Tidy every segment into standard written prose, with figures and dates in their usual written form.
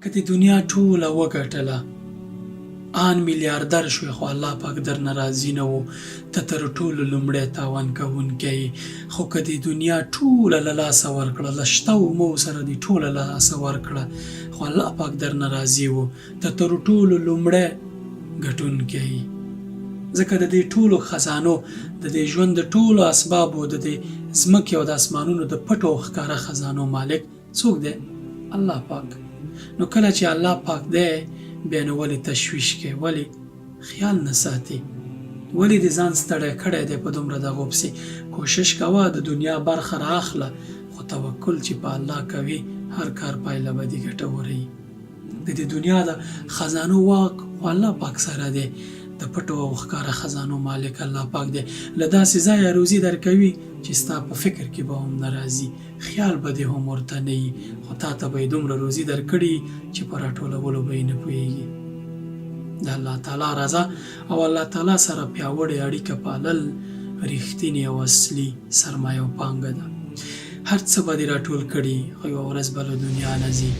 که د دنیا ټوله وګټله، آن میلیاردر شوې، خو الله پاک درنه راضي نه و. ته تر ټولو لومړی تاوان کوونکی. خو که د دنیا ټوله له لاسه ورکړه، له شته اومو سره دې ټوله له لاسه ورکړه، خو الله پاک درنه راضي و. ته تر ټولو لومړی ګټونکی. ځکه د دې ټولو خزانو، د دې ژوند د ټولو اسبابو، د دې ځمکې او د اسمانونو د پټو او ښکاره خزانو مالک څوک دی؟ الله پاک. نو کله چې الله پاک دی، بیا نو ولې تشویش کې؟ ولې خیال نه ساتي؟ ولې د ځان ستړی کړی دی په دومره دغو پسې؟ کوشش کوه د دنیا برخه رااخله، خو توکل چې په الله کوي، هر کار پایله به دې ګټوره وي. د دې دنیا د خزانو واک خو الله پاک سره دی. د پټو او ښکاره خزانو مالک الله پاک دی. له داسې ځایه روزي درکوي چې ستا په فکر کې به هم نه راځي، خیال به دې هم ورته نه وي، خو تا ته به یې دومره روزي درکړي چې په راټولولو به یې نه پوهېږي. د الله تعالی رضا او الله تعالی سره پیاوړې اړیکه پالل رښتینې او اصلي سرمایه او پانګه ده. هر څه به دې راټول کړي، خو یوه ورځ به له دنیا نه ځي.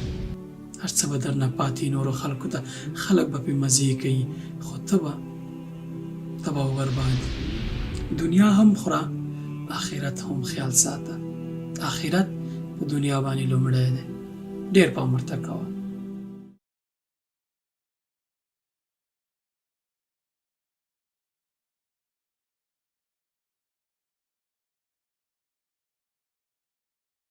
هر څه به درنه پاتې، نورو خلکو ته خلک به پې مزې کوي، خو ته به برباد. دنیا هم خوره، آخرت هم خیال ساته. آخرت په دنیا باندې لومړی دی. ډېر پام ورته کوه.